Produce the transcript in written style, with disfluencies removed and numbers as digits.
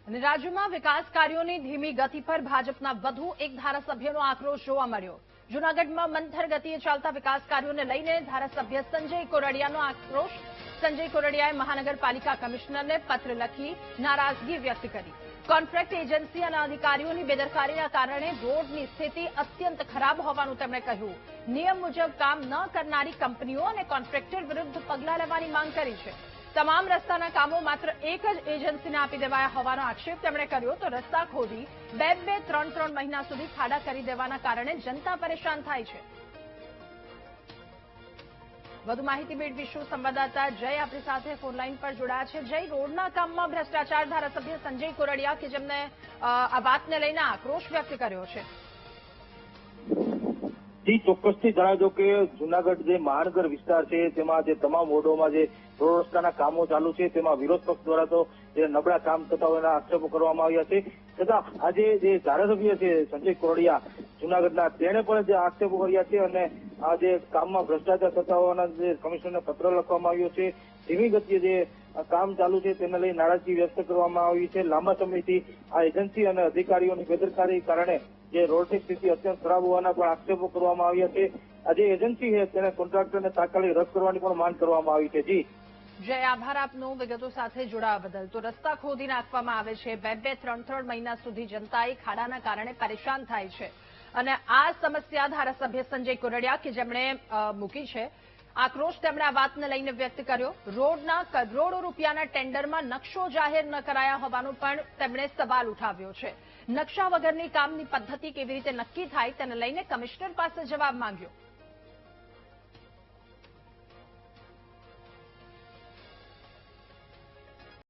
અને રાજ્યમાં વિકાસ કાર્યોની ધીમી ગતિ પર ભાજપના વધુ એક ધારાસભ્યનો આક્રોશ જોવા મળ્યો। જૂનાગઢમાં મંથર ગતિએ ચાલતા વિકાસ કાર્યોને લઈને ધારાસભ્ય સંજય કોરડિયાનો આક્રોશ। સંજય કોરડિયાએ મહાનગરપાલિકા કમિશનરને પત્ર લખી નારાજગી વ્યક્ત કરી। કોન્ટ્રાક્ટ એજન્સી અને અધિકારીઓની બેદરકારીના કારણે રોડની સ્થિતિ અત્યંત ખરાબ હોવાનું તેમણે કહ્યું। નિયમ મુજબ કામ ન કરનારી કંપનીઓ અને કોન્ટ્રાક્ટર વિરુદ્ધ પગલાં લેવાની માંગ કરી છે। તમામ રસ્તાના કામો માત્ર એક જ એજન્સીને આપી દેવાયા હોવાનો આક્ષેપ તેમણે કર્યો। તો રસ્તા ખોદી 2-3 મહિના સુધી ખાડા કરી દેવાના કારણે જનતા પરેશાન થાય છે। વધુ માહિતી મેળવીશું સંવાદદાતા જય આપણી સાથે ફોનલાઈન પર જોડાયા છે। જય, રોડના કામમાં ભ્રષ્ટાચાર, ધારાસભ્ય સંજય કોરડિયા કે જેમને આ વાતને લઈને આક્રોશ વ્યક્ત કર્યો છે। જી, ચોક્કસથી જણાવજો કે જૂનાગઢ જે મહાનગર વિસ્તાર છે તેમાં જે તમામ વોર્ડોમાં જે રોડ રસ્તાના કામો ચાલુ છે તેમાં વિરોધ પક્ષ દ્વારા તો જે નબળા કામ થતા હોવાના આક્ષેપો કરવામાં આવ્યા છે। છતાં આજે જે ધારાસભ્ય છે સંજય કોરડિયા જૂનાગઢના, તેણે પણ જે આક્ષેપો કર્યા છે અને આ જે કામમાં ભ્રષ્ટાચાર થતા હોવાના જે કમિશનરને પત્ર લખવામાં આવ્યો છે, ધીમી ગતિએ જે કામ ચાલુ છે તેને લઈ નારાજગી વ્યક્ત કરવામાં આવી છે। લાંબા સમયથી આ એજન્સી અને અધિકારીઓની બેદરકારી કારણે જે રોડની સ્થિતિ અત્યંત ખરાબ હોવાના પણ આક્ષેપો કરવામાં આવ્યા છે। આ જે એજન્સી છે તેને કોન્ટ્રાક્ટરને તાત્કાલિક રદ કરવાની પણ માંગ કરવામાં આવી છે। જી જય, આભાર આપનો વિગતો સાથે જોડાવા બદલ। તો રસ્તા ખોદી નાખવામાં આવે છે, 2-3 મહિના સુધી જનતાએ ખાડાના કારણે પરેશાન થાય છે અને આ સમસ્યા ધારાસભ્ય સંજય કોરડિયા કે જેમણે મૂકી છે, આક્રોશ તેમણે આ વાતને લઈને વ્યક્ત કર્યો। રોડના કરોડો રૂપિયાના ટેન્ડરમાં નકશો જાહેર ન કરાયા હોવાનો પણ તેમણે સવાલ ઉઠાવ્યો છે। નકશા વગરની કામની પદ્ધતિ કેવી રીતે નક્કી થાય તેને લઈને કમિશનર પાસે જવાબ માંગ્યો।